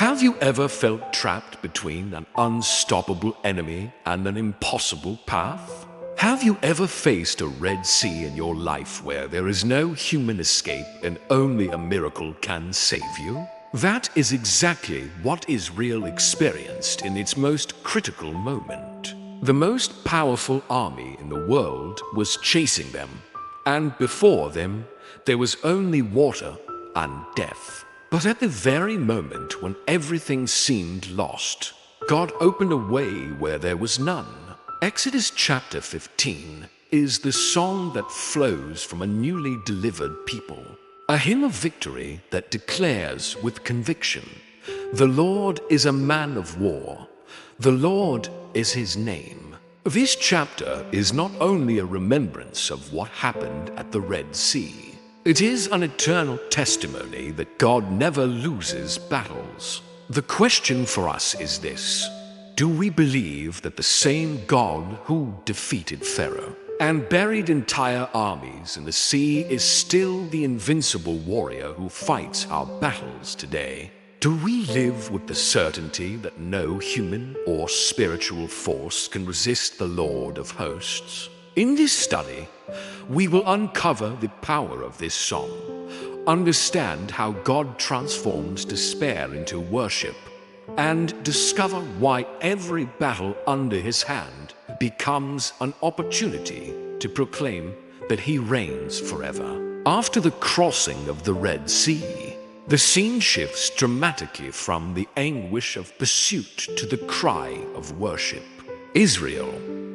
Have you ever felt trapped between an unstoppable enemy and an impossible path? Have you ever faced a Red Sea in your life where there is no human escape and only a miracle can save you? That is exactly what Israel experienced in its most critical moment. The most powerful army in the world was chasing them, and before them there was only water and death. But at the very moment when everything seemed lost, God opened a way where there was none. Exodus chapter 15 is the song that flows from a newly delivered people, a hymn of victory that declares with conviction, "The Lord is a man of war. The Lord is his name." This chapter is not only a remembrance of what happened at the Red Sea. It is an eternal testimony that God never loses battles. The question for us is this: do we believe that the same God who defeated Pharaoh and buried entire armies in the sea is still the invincible warrior who fights our battles today? Do we live with the certainty that no human or spiritual force can resist the Lord of hosts? In this study, we will uncover the power of this song, understand how God transforms despair into worship, and discover why every battle under his hand becomes an opportunity to proclaim that he reigns forever. After the crossing of the Red Sea, the scene shifts dramatically from the anguish of pursuit to the cry of worship. Israel,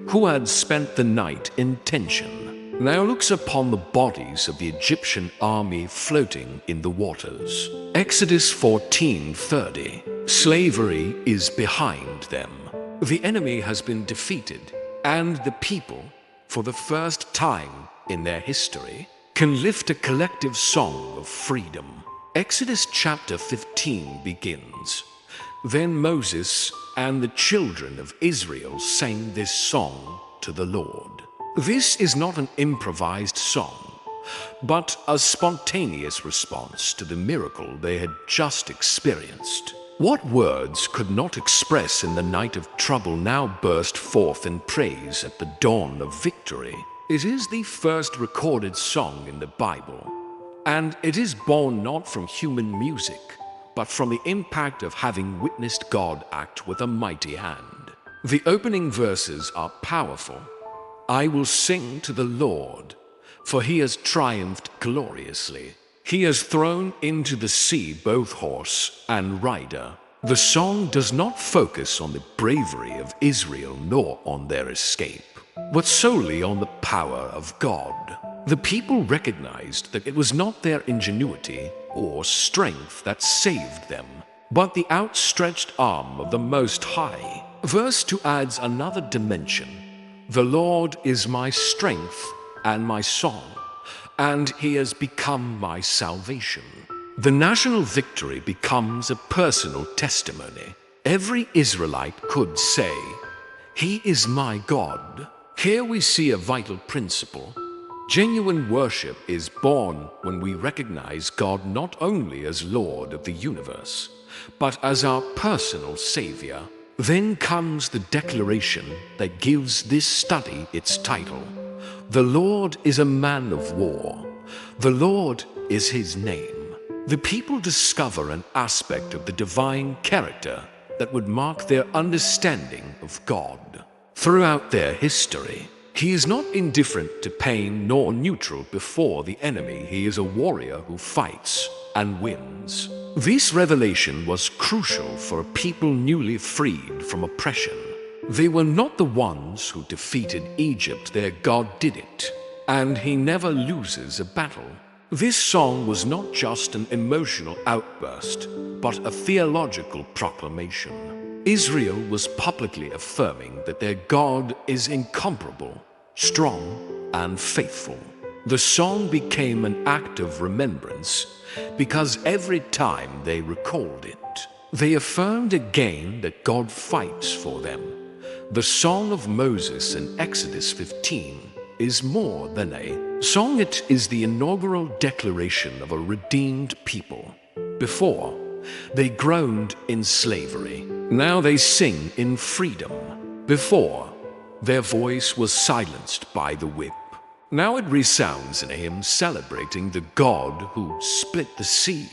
who had spent the night in tension, now looks upon the bodies of the Egyptian army floating in the waters. Exodus 14:30. Slavery is behind them. The enemy has been defeated, and the people, for the first time in their history, can lift a collective song of freedom. Exodus chapter 15 begins. Then Moses and the children of Israel sang this song to the Lord. This is not an improvised song, but a spontaneous response to the miracle they had just experienced. What words could not express in the night of trouble now burst forth in praise at the dawn of victory. It is the first recorded song in the Bible, and it is born not from human music, but from the impact of having witnessed God act with a mighty hand. The opening verses are powerful. I will sing to the Lord, for he has triumphed gloriously. He has thrown into the sea both horse and rider. The song does not focus on the bravery of Israel nor on their escape, but solely on the power of God. The people recognized that it was not their ingenuity or strength that saved them, but the outstretched arm of the Most High. Verse 2 adds another dimension. The Lord is my strength and my song, and he has become my salvation. The national victory becomes a personal testimony. Every Israelite could say, "He is my God." Here we see a vital principle. Genuine worship is born when we recognize God not only as Lord of the universe, but as our personal Savior. Then comes the declaration that gives this study its title. The Lord is a man of war. The Lord is his name. The people discover an aspect of the divine character that would mark their understanding of God. Throughout their history, he is not indifferent to pain nor neutral before the enemy. He is a warrior who fights and wins. This revelation was crucial for a people newly freed from oppression. They were not the ones who defeated Egypt, their God did it, and he never loses a battle. This song was not just an emotional outburst, but a theological proclamation. Israel was publicly affirming that their God is incomparable, strong, and faithful. The song became an act of remembrance because every time they recalled it, they affirmed again that God fights for them. The Song of Moses in Exodus 15 is more than a song. It is the inaugural declaration of a redeemed people. Before, they groaned in slavery. Now they sing in freedom. Before, their voice was silenced by the whip. Now it resounds in a hymn celebrating the God who split the sea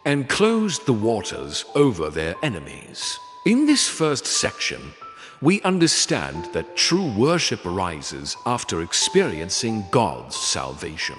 and closed the waters over their enemies. In this first section, we understand that true worship arises after experiencing God's salvation.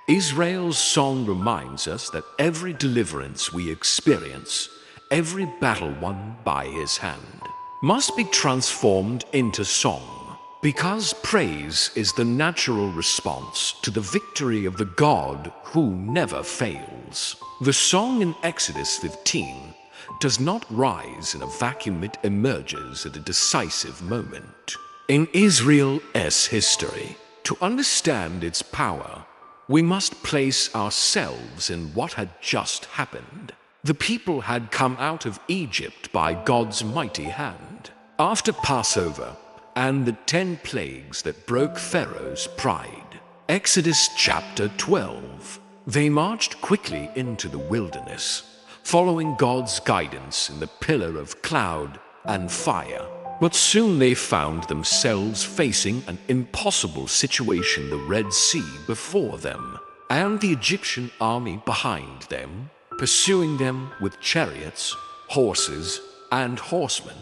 Israel's song reminds us that every deliverance we experience, every battle won by His hand, must be transformed into song, because praise is the natural response to the victory of the God who never fails. The song in Exodus 15 does not rise in a vacuum, it emerges at a decisive moment. In Israel's history, to understand its power, we must place ourselves in what had just happened. The people had come out of Egypt by God's mighty hand. After Passover and the 10 plagues that broke Pharaoh's pride, Exodus chapter 12, they marched quickly into the wilderness, following God's guidance in the pillar of cloud and fire. But soon they found themselves facing an impossible situation, the Red Sea before them, and the Egyptian army behind them, pursuing them with chariots, horses, and horsemen.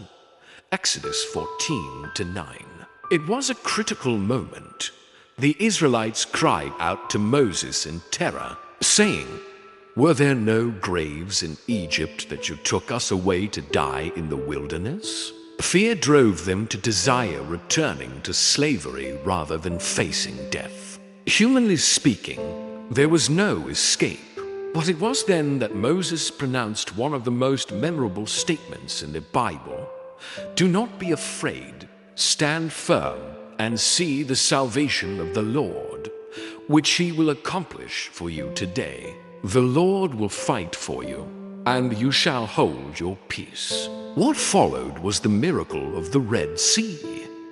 Exodus 14-9. It was a critical moment. The Israelites cried out to Moses in terror, saying, "Were there no graves in Egypt that you took us away to die in the wilderness?" Fear drove them to desire returning to slavery rather than facing death. Humanly speaking, there was no escape. But it was then that Moses pronounced one of the most memorable statements in the Bible. "Do not be afraid, stand firm, and see the salvation of the Lord, which He will accomplish for you today. The Lord will fight for you, and you shall hold your peace." What followed was the miracle of the Red Sea.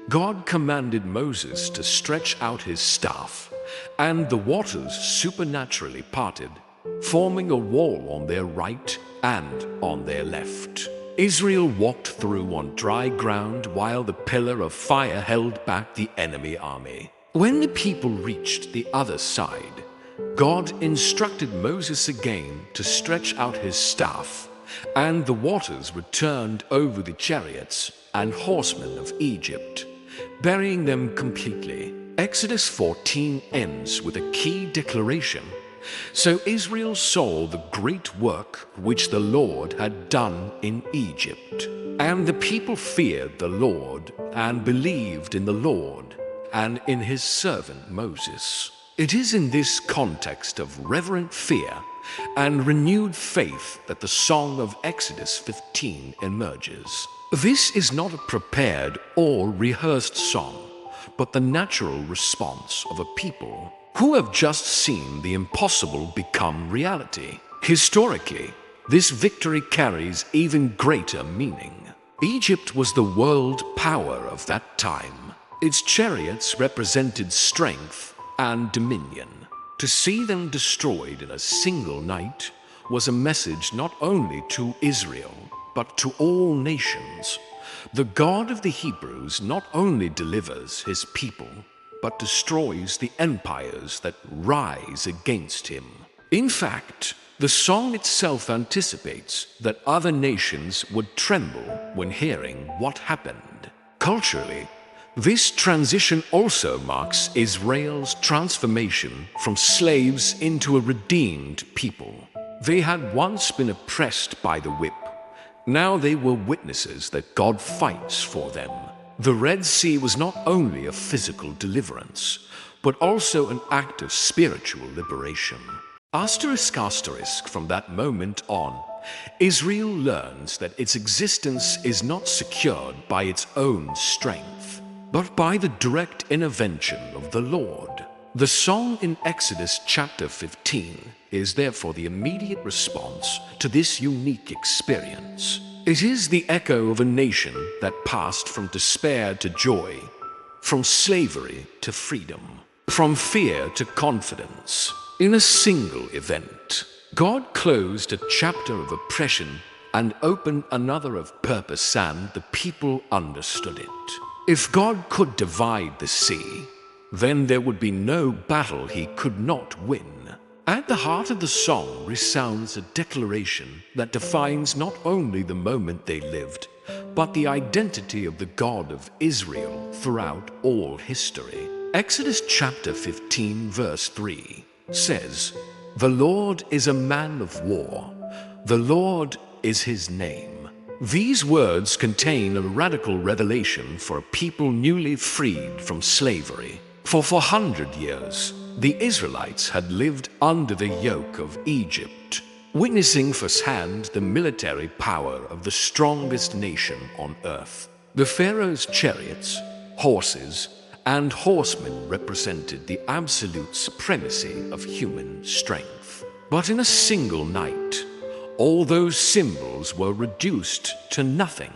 God commanded Moses to stretch out his staff, and the waters supernaturally parted, forming a wall on their right and on their left. Israel walked through on dry ground while the pillar of fire held back the enemy army. When the people reached the other side, God instructed Moses again to stretch out his staff, and the waters returned over the chariots and horsemen of Egypt, burying them completely. Exodus 14 ends with a key declaration. So Israel saw the great work which the Lord had done in Egypt. And the people feared the Lord and believed in the Lord and in His servant Moses. It is in this context of reverent fear and renewed faith that the song of Exodus 15 emerges. This is not a prepared or rehearsed song, but the natural response of a people who have just seen the impossible become reality. Historically, this victory carries even greater meaning. Egypt was the world power of that time. Its chariots represented strength and dominion. To see them destroyed in a single night was a message not only to Israel, but to all nations. The God of the Hebrews not only delivers His people, but destroys the empires that rise against Him. In fact, the song itself anticipates that other nations would tremble when hearing what happened. Culturally, this transition also marks Israel's transformation from slaves into a redeemed people. They had once been oppressed by the whip. Now they were witnesses that God fights for them. The Red Sea was not only a physical deliverance, but also an act of spiritual liberation. Asterisk from that moment on, Israel learns that its existence is not secured by its own strength, but by the direct intervention of the Lord. The song in Exodus chapter 15 is therefore the immediate response to this unique experience. It is the echo of a nation that passed from despair to joy, from slavery to freedom, from fear to confidence. In a single event, God closed a chapter of oppression and open another of purpose, and the people understood it. If God could divide the sea, then there would be no battle he could not win. At the heart of the song resounds a declaration that defines not only the moment they lived, but the identity of the God of Israel throughout all history. Exodus chapter 15 verse 3 says, "The Lord is a man of war. The Lord is his name." These words contain a radical revelation for a people newly freed from slavery. For 400 years, the Israelites had lived under the yoke of Egypt, witnessing firsthand the military power of the strongest nation on earth. The Pharaoh's chariots, horses, and horsemen represented the absolute supremacy of human strength. But in a single night, all those symbols were reduced to nothing,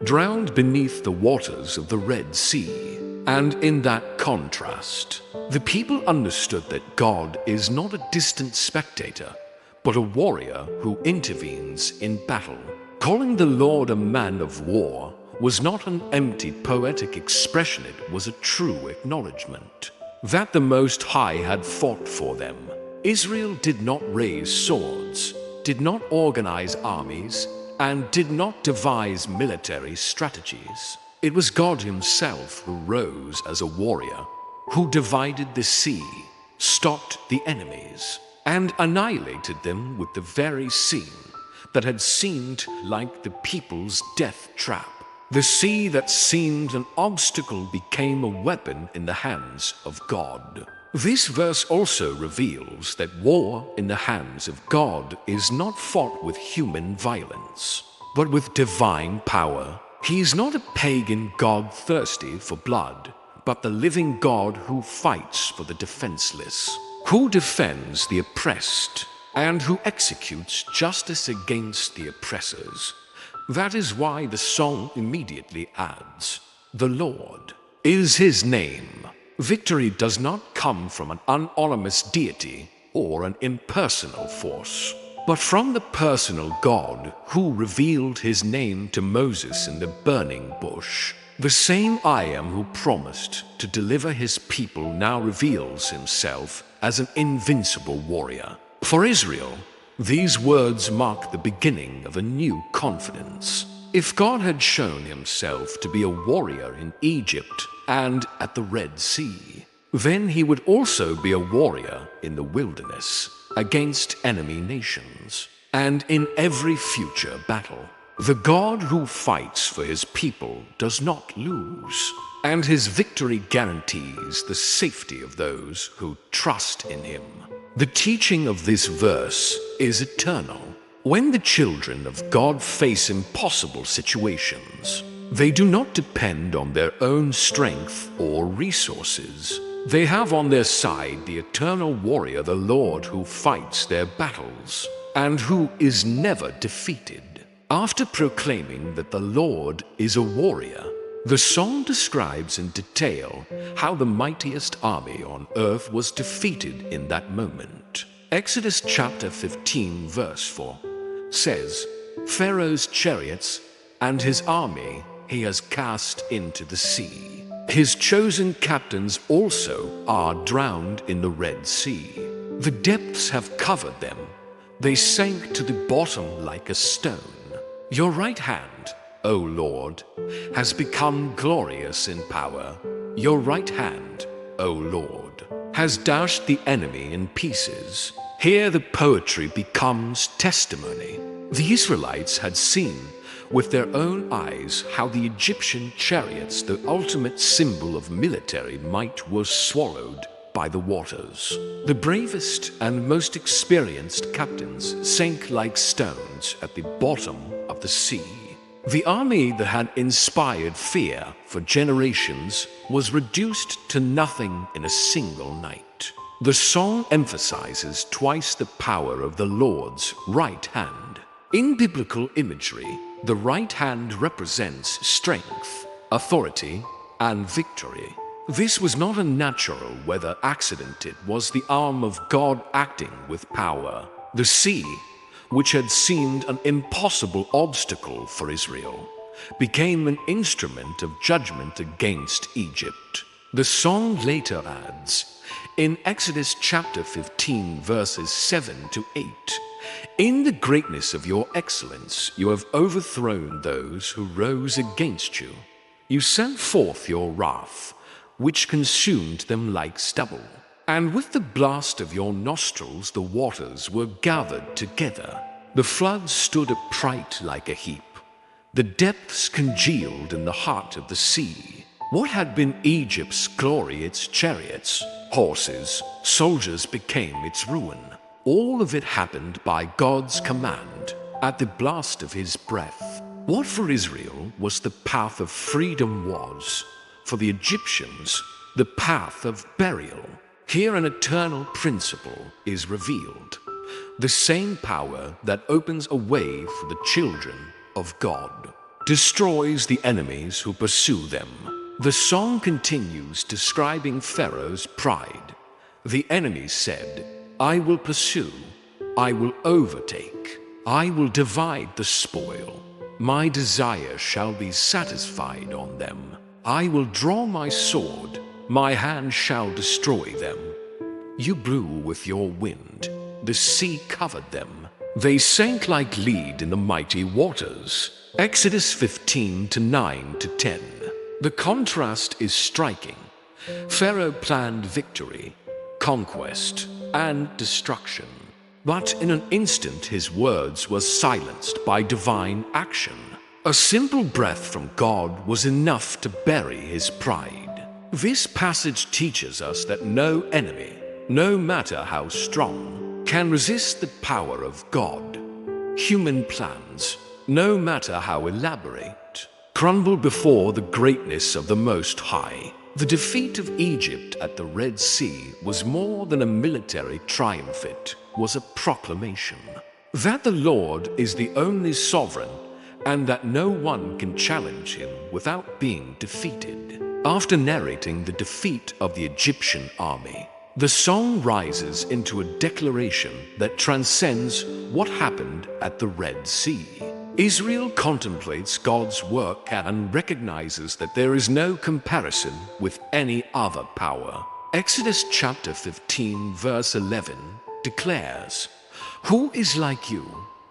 drowned beneath the waters of the Red Sea. And in that contrast, the people understood that God is not a distant spectator, but a warrior who intervenes in battle. Calling the Lord a man of war was not an empty poetic expression, it was a true acknowledgement that the Most High had fought for them. Israel did not raise swords, did not organize armies, and did not devise military strategies. It was God himself who rose as a warrior, who divided the sea, stopped the enemies, and annihilated them with the very scene that had seemed like the people's death trap. The sea that seemed an obstacle became a weapon in the hands of God. This verse also reveals that war in the hands of God is not fought with human violence, but with divine power. He is not a pagan god thirsty for blood, but the living God who fights for the defenseless, who defends the oppressed, and who executes justice against the oppressors. That is why the song immediately adds, "The Lord is his name." Victory does not come from an anonymous deity or an impersonal force, but from the personal God who revealed his name to Moses in the burning bush. The same I Am who promised to deliver his people now reveals himself as an invincible warrior. For Israel, these words mark the beginning of a new confidence. If God had shown himself to be a warrior in Egypt and at the Red Sea, then he would also be a warrior in the wilderness against enemy nations and in every future battle. The God who fights for his people does not lose, and his victory guarantees the safety of those who trust in him. The teaching of this verse is eternal. When the children of God face impossible situations, they do not depend on their own strength or resources. They have on their side the eternal warrior, the Lord, who fights their battles and who is never defeated. After proclaiming that the Lord is a warrior, the song describes in detail how the mightiest army on earth was defeated in that moment. Exodus chapter 15 verse 4 says, "Pharaoh's chariots and his army he has cast into the sea. His chosen captains also are drowned in the Red Sea. The depths have covered them. They sank to the bottom like a stone. Your right hand, O Lord, has become glorious in power. Your right hand, O Lord, has dashed the enemy in pieces." Here the poetry becomes testimony. The Israelites had seen with their own eyes how the Egyptian chariots, the ultimate symbol of military might, were swallowed by the waters. The bravest and most experienced captains sank like stones at the bottom of the sea. The army that had inspired fear for generations was reduced to nothing in a single night. The song emphasizes twice the power of the Lord's right hand. In biblical imagery, the right hand represents strength, authority, and victory. This was not a natural weather accident, it was the arm of God acting with power. The sea, which had seemed an impossible obstacle for Israel, became an instrument of judgment against Egypt. The song later adds, in Exodus chapter 15, verses 7 to 8, "In the greatness of your excellence you have overthrown those who rose against you. You sent forth your wrath, which consumed them like stubble. And with the blast of your nostrils the waters were gathered together. The floods stood upright like a heap. The depths congealed in the heart of the sea. What had been Egypt's glory, its chariots, horses, soldiers, became its ruin. All of it happened by God's command, at the blast of his breath. What for Israel was the path of freedom was, for the Egyptians, the path of burial. Here an eternal principle is revealed. The same power that opens a way for the children of God destroys the enemies who pursue them. The song continues describing Pharaoh's pride. The enemy said, I will pursue, I will overtake, I will divide the spoil. My desire shall be satisfied on them. I will draw my sword, my hand shall destroy them. You blew with your wind, the sea covered them. They sank like lead in the mighty waters. Exodus 15 to 9 to 10. The contrast is striking. Pharaoh planned victory, conquest, and destruction. But in an instant his words were silenced by divine action. A simple breath from God was enough to bury his pride. This passage teaches us that no enemy, no matter how strong, can resist the power of God. Human plans, no matter how elaborate, crumble before the greatness of the Most High. The defeat of Egypt at the Red Sea was more than a military triumph. It was a proclamation that the Lord is the only sovereign and that no one can challenge him without being defeated. After narrating the defeat of the Egyptian army, the song rises into a declaration that transcends what happened at the Red Sea. Israel contemplates God's work and recognizes that there is no comparison with any other power. Exodus chapter 15 verse 11 declares, Who is like you,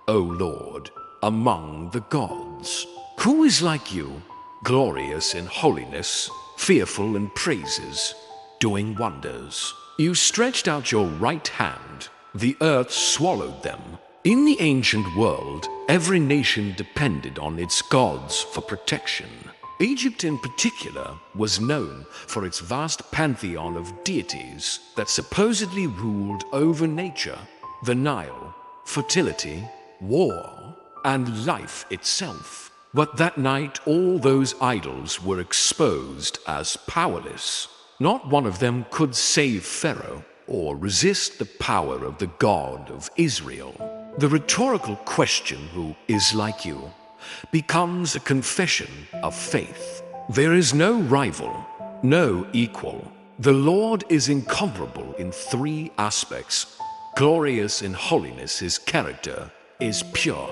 O Lord, among the gods? Who is like you, glorious in holiness, fearful in praises, doing wonders? You stretched out your right hand, the earth swallowed them. In the ancient world, every nation depended on its gods for protection. Egypt in particular was known for its vast pantheon of deities that supposedly ruled over nature, the Nile, fertility, war, and life itself. But that night all those idols were exposed as powerless. Not one of them could save Pharaoh or resist the power of the God of Israel. The rhetorical question, who is like you, becomes a confession of faith. There is no rival, no equal. The Lord is incomparable in three aspects. Glorious in holiness, his character is pure,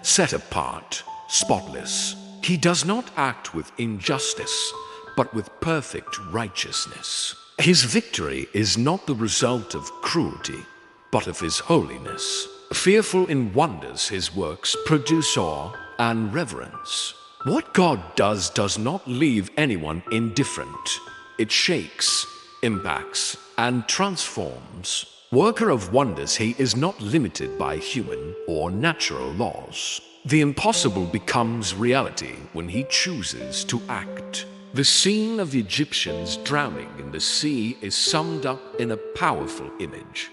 set apart, spotless. He does not act with injustice, but with perfect righteousness. His victory is not the result of cruelty, but of his holiness. Fearful in wonders, his works produce awe and reverence. What God does not leave anyone indifferent. It shakes, impacts, and transforms. Worker of wonders, he is not limited by human or natural laws. The impossible becomes reality when he chooses to act. The scene of the Egyptians drowning in the sea is summed up in a powerful image.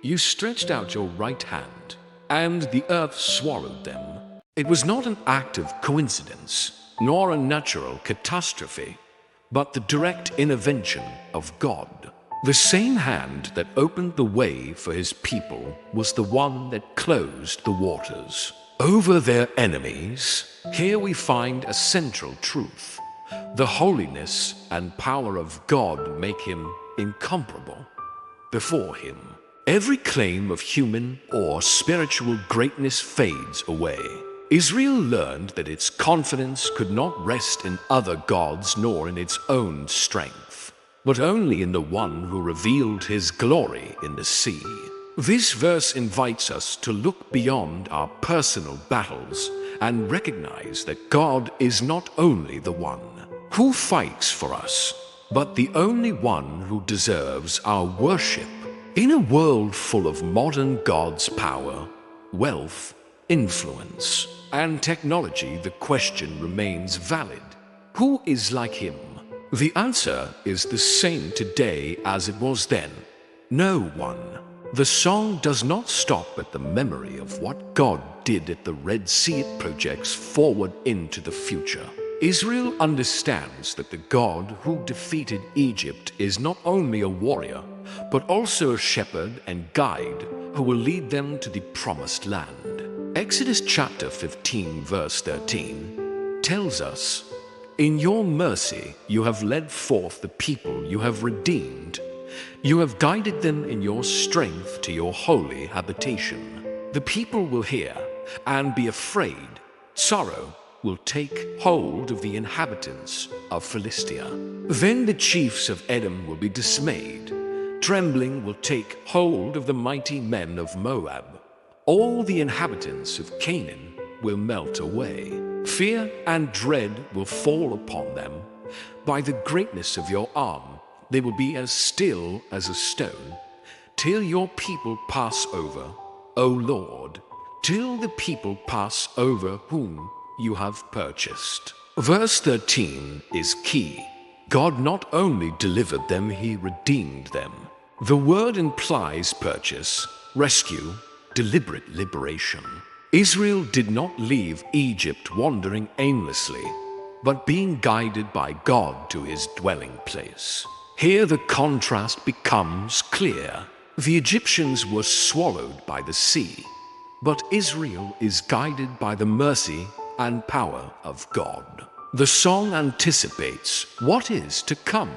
You stretched out your right hand, and the earth swallowed them. It was not an act of coincidence, nor a natural catastrophe, but the direct intervention of God. The same hand that opened the way for his people was the one that closed the waters over their enemies. Here we find a central truth. The holiness and power of God make him incomparable. Before him, Every claim of human or spiritual greatness fades away. Israel learned that its confidence could not rest in other gods nor in its own strength, but only in the one who revealed his glory in the sea. This verse invites us to look beyond our personal battles and recognize that God is not only the one who fights for us, but the only one who deserves our worship. In a world full of modern gods' power, wealth, influence, and technology, the question remains valid. Who is like him? The answer is the same today as it was then. No one. The song does not stop at the memory of what God did at the Red Sea. It projects forward into the future. Israel understands that the God who defeated Egypt is not only a warrior, but also a shepherd and guide who will lead them to the promised land. Exodus chapter 15 verse 13 tells us, "In your mercy you have led forth the people you have redeemed. You have guided them in your strength to your holy habitation." The people will hear and be afraid. Sorrow will take hold of the inhabitants of Philistia. Then the chiefs of Edom will be dismayed. Trembling will take hold of the mighty men of Moab. All the inhabitants of Canaan will melt away. Fear and dread will fall upon them. By the greatness of your arm, they will be as still as a stone, till your people pass over, O Lord, till the people pass over whom you have purchased. Verse 13 is key. God not only delivered them, he redeemed them. The word implies purchase, rescue, deliberate liberation. Israel did not leave Egypt wandering aimlessly, but being guided by God to his dwelling place. Here the contrast becomes clear. The Egyptians were swallowed by the sea, but Israel is guided by the mercy and power of God. The song anticipates what is to come.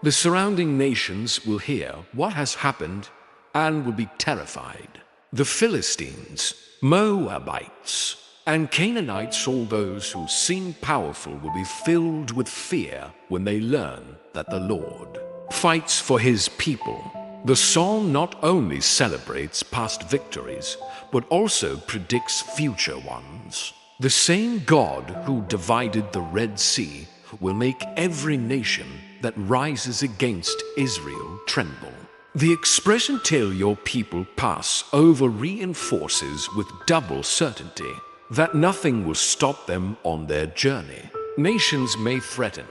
The surrounding nations will hear what has happened and will be terrified. The Philistines, Moabites, and Canaanites, all those who seem powerful, will be filled with fear when they learn that the Lord fights for his people. The song not only celebrates past victories, but also predicts future ones. The same God who divided the Red Sea will make every nation that rises against Israel tremble. The expression "till your people pass over" reinforces with double certainty that nothing will stop them on their journey. Nations may threaten,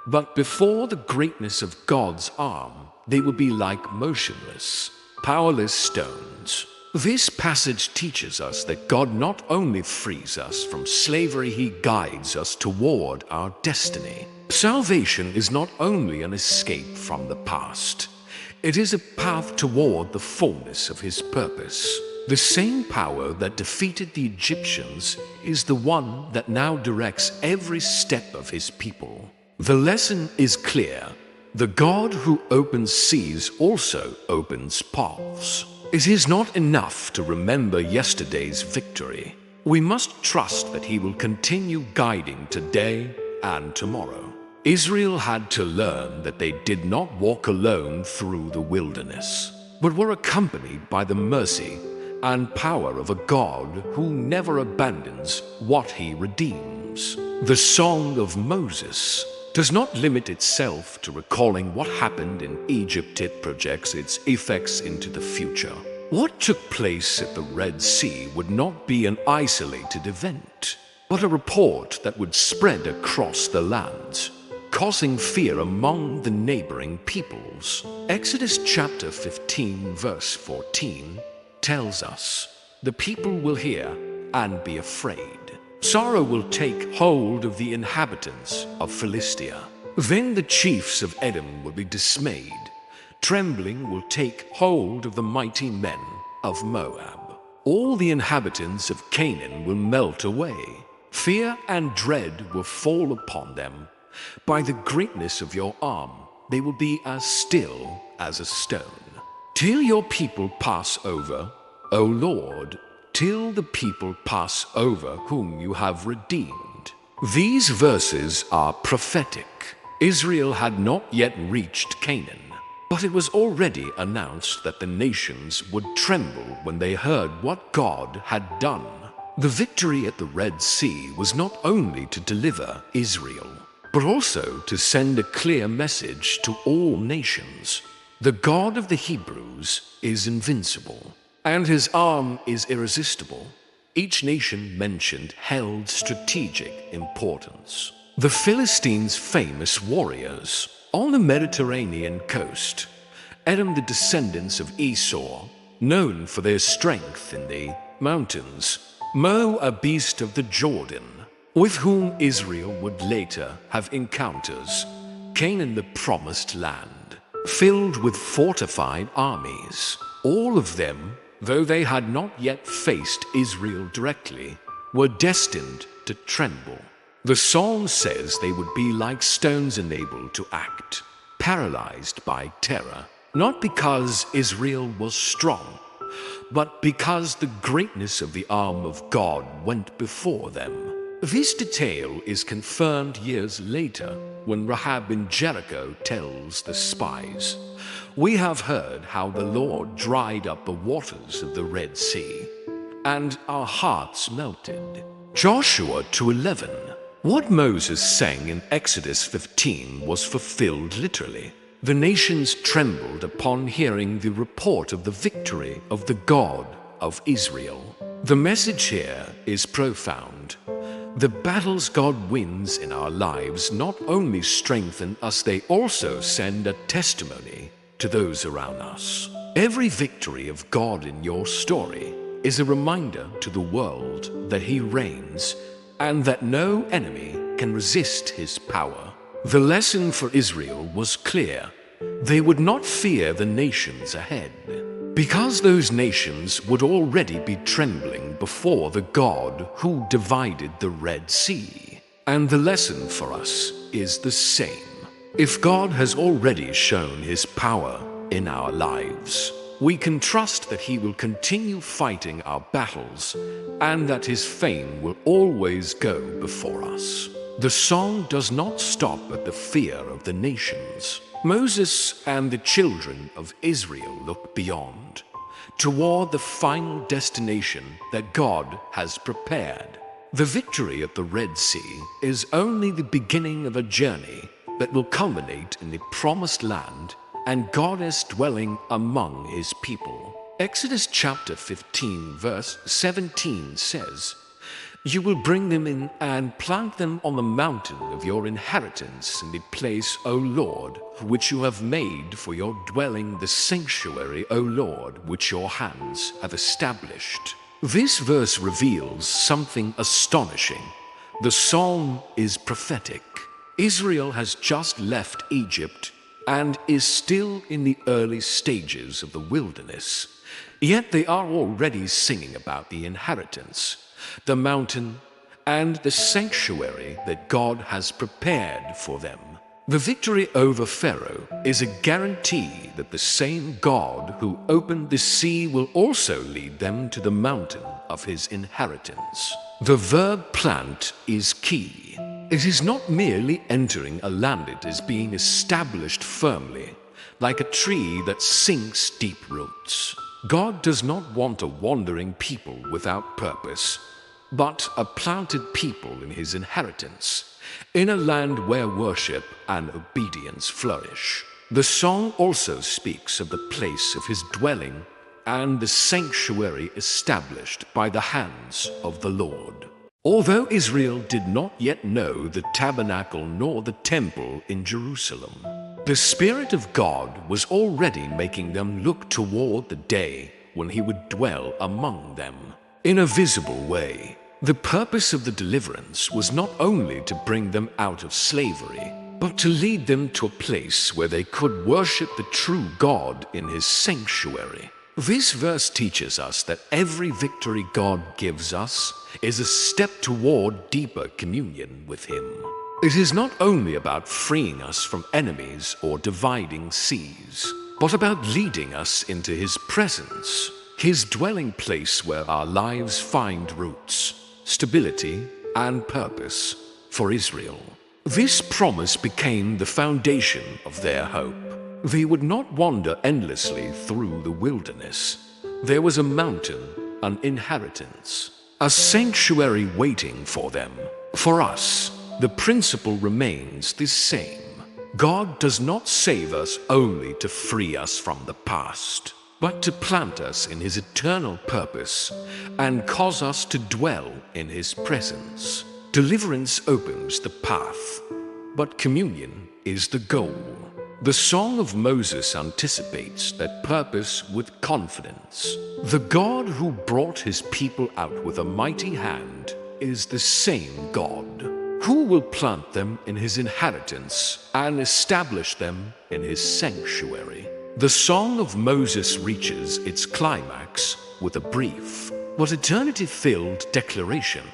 but before the greatness of God's arm, they will be like motionless, powerless stones. This passage teaches us that God not only frees us from slavery, he guides us toward our destiny. Salvation is not only an escape from the past, it is a path toward the fullness of his purpose. The same power that defeated the Egyptians is the one that now directs every step of his people. The lesson is clear. The God who opens seas also opens paths. It is not enough to remember yesterday's victory. We must trust that he will continue guiding today and tomorrow. Israel had to learn that they did not walk alone through the wilderness, but were accompanied by the mercy and power of a God who never abandons what he redeems. The Song of Moses does not limit itself to recalling what happened in Egypt. It projects its effects into the future. What took place at the Red Sea would not be an isolated event, but a report that would spread across the land, causing fear among the neighboring peoples. Exodus chapter 15 verse 14 tells us, "The people will hear and be afraid. Sorrow will take hold of the inhabitants of Philistia. Then the chiefs of Edom will be dismayed. Trembling will take hold of the mighty men of Moab. All the inhabitants of Canaan will melt away. Fear and dread will fall upon them. By the greatness of your arm, they will be as still as a stone." Till your people pass over, O Lord, till the people pass over whom you have redeemed. These verses are prophetic. Israel had not yet reached Canaan, but it was already announced that the nations would tremble when they heard what God had done. The victory at the Red Sea was not only to deliver Israel, but also to send a clear message to all nations. The God of the Hebrews is invincible, and his arm is irresistible. Each nation mentioned held strategic importance. The Philistines' famous warriors on the Mediterranean coast, Edom, the descendants of Esau, known for their strength in the mountains, Mo, a beast of the Jordan, with whom Israel would later have encounters, Canaan, the promised land, filled with fortified armies. All of them, though they had not yet faced Israel directly, were destined to tremble. The psalm says they would be like stones unable to act, paralyzed by terror, not because Israel was strong, but because the greatness of the arm of God went before them. This detail is confirmed years later when Rahab in Jericho tells the spies, "We have heard how the Lord dried up the waters of the Red Sea, and our hearts melted." Joshua 2:11. What Moses sang in Exodus 15 was fulfilled literally. The nations trembled upon hearing the report of the victory of the God of Israel. The message here is profound. The battles God wins in our lives not only strengthen us, they also send a testimony to those around us. Every victory of God in your story is a reminder to the world that He reigns and that no enemy can resist His power. The lesson for Israel was clear. They would not fear the nations ahead, because those nations would already be trembling before the God who divided the Red Sea. And the lesson for us is the same. If God has already shown His power in our lives, we can trust that He will continue fighting our battles and that His fame will always go before us. The song does not stop at the fear of the nations. Moses and the children of Israel look beyond, toward the final destination that God has prepared. The victory at the Red Sea is only the beginning of a journey that will culminate in the promised land and God's dwelling among His people. Exodus chapter 15 verse 17 says, "You will bring them in and plant them on the mountain of your inheritance in the place, O Lord, which you have made for your dwelling, the sanctuary, O Lord, which your hands have established." This verse reveals something astonishing. The psalm is prophetic. Israel has just left Egypt and is still in the early stages of the wilderness. Yet they are already singing about the inheritance, the mountain, and the sanctuary that God has prepared for them. The victory over Pharaoh is a guarantee that the same God who opened the sea will also lead them to the mountain of His inheritance. The verb plant is key. It is not merely entering a land, it is being established firmly, like a tree that sinks deep roots. God does not want a wandering people without purpose, but a planted people in His inheritance, in a land where worship and obedience flourish. The song also speaks of the place of His dwelling and the sanctuary established by the hands of the Lord. Although Israel did not yet know the tabernacle nor the temple in Jerusalem, the Spirit of God was already making them look toward the day when He would dwell among them in a visible way. The purpose of the deliverance was not only to bring them out of slavery, but to lead them to a place where they could worship the true God in His sanctuary. This verse teaches us that every victory God gives us is a step toward deeper communion with Him. It is not only about freeing us from enemies or dividing seas, but about leading us into His presence, His dwelling place where our lives find roots, stability, and purpose for Israel. This promise became the foundation of their hope. They would not wander endlessly through the wilderness. There was a mountain, an inheritance, a sanctuary waiting for them. For us, the principle remains the same. God does not save us only to free us from the past, but to plant us in His eternal purpose and cause us to dwell in His presence. Deliverance opens the path, but communion is the goal. The Song of Moses anticipates that purpose with confidence. The God who brought His people out with a mighty hand is the same God who will plant them in His inheritance and establish them in His sanctuary. The Song of Moses reaches its climax with a brief but eternity-filled declaration.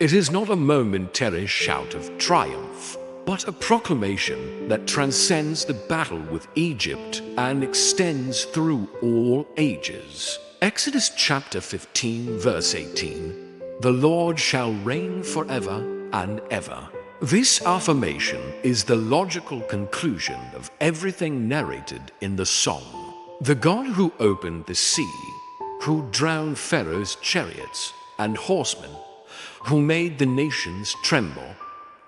It is not a momentary shout of triumph, but a proclamation that transcends the battle with Egypt and extends through all ages. Exodus chapter 15, verse 18, "The Lord shall reign forever and ever." This affirmation is the logical conclusion of everything narrated in the song. The God who opened the sea, who drowned Pharaoh's chariots and horsemen, who made the nations tremble,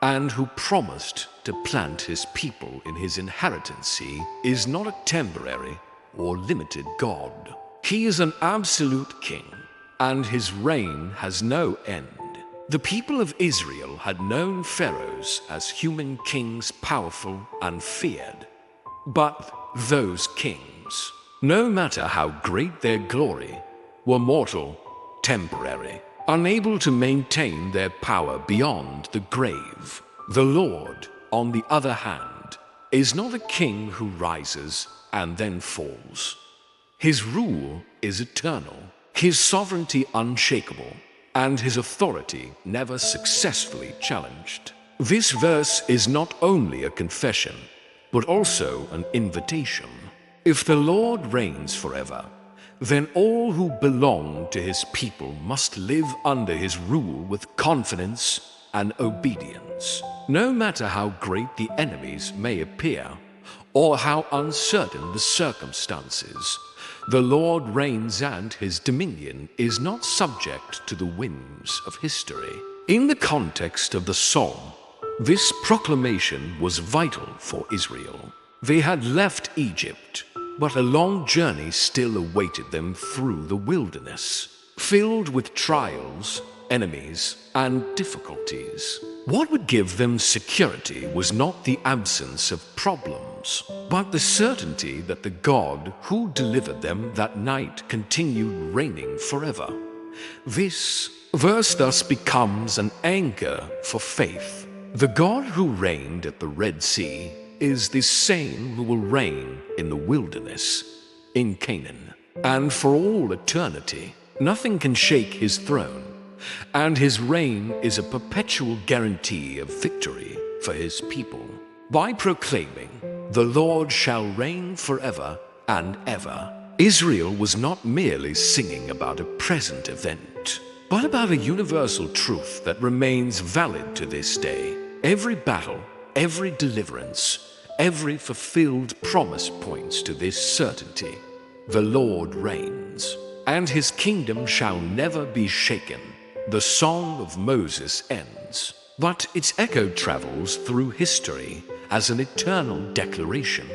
and who promised to plant His people in His inheritance, is not a temporary or limited God. He is an absolute king, and His reign has no end. The people of Israel had known pharaohs as human kings, powerful and feared. But those kings, no matter how great their glory, were mortal, temporary, unable to maintain their power beyond the grave. The Lord, on the other hand, is not a king who rises and then falls. His rule is eternal, His sovereignty unshakable, and His authority never successfully challenged. This verse is not only a confession, but also an invitation. If the Lord reigns forever, then all who belong to His people must live under His rule with confidence and obedience. No matter how great the enemies may appear, or how uncertain the circumstances, the Lord reigns, and His dominion is not subject to the whims of history. In the context of the psalm, this proclamation was vital for Israel. They had left Egypt, but a long journey still awaited them through the wilderness, filled with trials, enemies, and difficulties. What would give them security was not the absence of problems, but the certainty that the God who delivered them that night continued reigning forever. This verse thus becomes an anchor for faith. The God who reigned at the Red Sea is the same who will reign in the wilderness, in Canaan, and for all eternity. Nothing can shake His throne, and His reign is a perpetual guarantee of victory for His people. By proclaiming, "The Lord shall reign forever and ever," Israel was not merely singing about a present event, but about a universal truth that remains valid to this day. Every battle, every deliverance, every fulfilled promise points to this certainty: the Lord reigns, and His kingdom shall never be shaken. The Song of Moses ends, but its echo travels through history as an eternal declaration.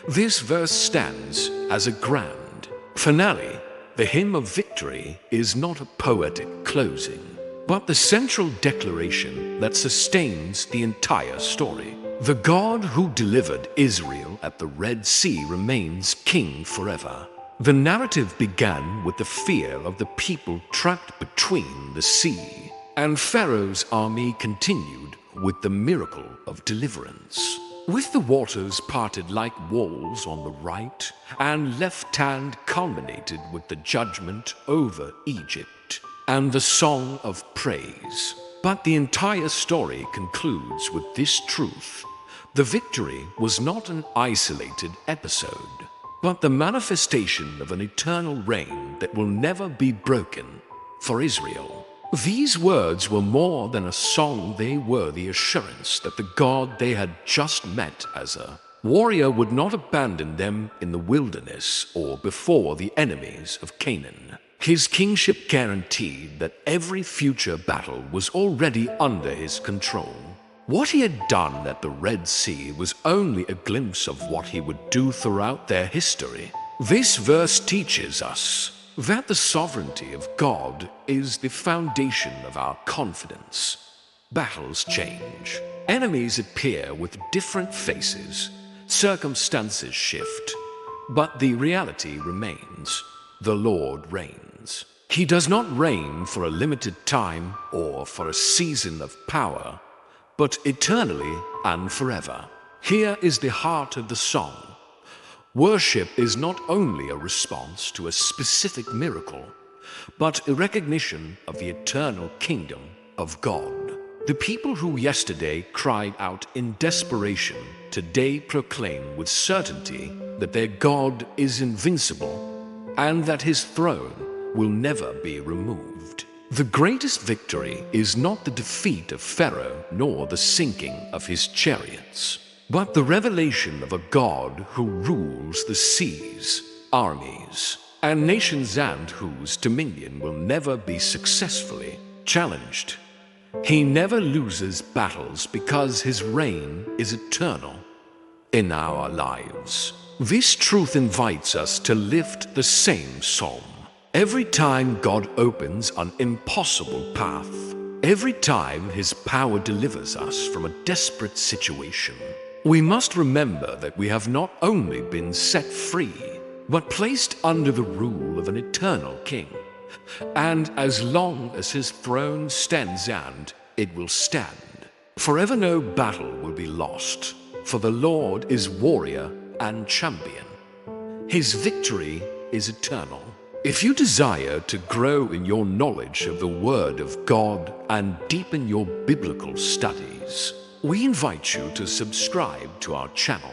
This verse stands as a grand finale. The hymn of victory is not a poetic closing, but the central declaration that sustains the entire story. The God who delivered Israel at the Red Sea remains king forever. The narrative began with the fear of the people trapped between the sea, and Pharaoh's army continued with the miracle of deliverance. With the waters parted like walls on the right and left hand culminated with the judgment over Egypt and the song of praise. But the entire story concludes with this truth: the victory was not an isolated episode, but the manifestation of an eternal reign that will never be broken for Israel. These words were more than a song, they were the assurance that the God they had just met as a warrior would not abandon them in the wilderness or before the enemies of Canaan. His kingship guaranteed that every future battle was already under his control. What he had done at the Red Sea was only a glimpse of what he would do throughout their history. This verse teaches us that the sovereignty of God is the foundation of our confidence. Battles change. Enemies appear with different faces. Circumstances shift. But the reality remains. The Lord reigns. He does not reign for a limited time or for a season of power, but eternally and forever. Here is the heart of the song. Worship is not only a response to a specific miracle, but a recognition of the eternal kingdom of God. The people who yesterday cried out in desperation today proclaim with certainty that their God is invincible and that his throne will never be removed. The greatest victory is not the defeat of Pharaoh nor the sinking of his chariots, but the revelation of a God who rules the seas, armies, and nations, and whose dominion will never be successfully challenged. He never loses battles because his reign is eternal in our lives. This truth invites us to lift the same psalm. Every time God opens an impossible path, every time his power delivers us from a desperate situation, we must remember that we have not only been set free, but placed under the rule of an eternal king. And as long as his throne stands, and it will stand, forever no battle will be lost, for the Lord is warrior and champion. His victory is eternal. If you desire to grow in your knowledge of the Word of God and deepen your biblical studies, we invite you to subscribe to our channel.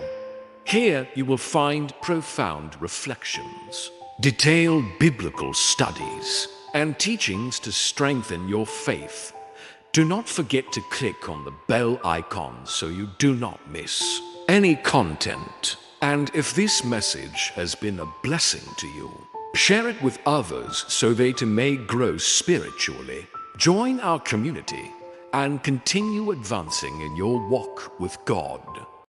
Here you will find profound reflections, detailed biblical studies, and teachings to strengthen your faith. Do not forget to click on the bell icon so you do not miss any content. And if this message has been a blessing to you, share it with others so they too may grow spiritually. Join our community and continue advancing in your walk with God.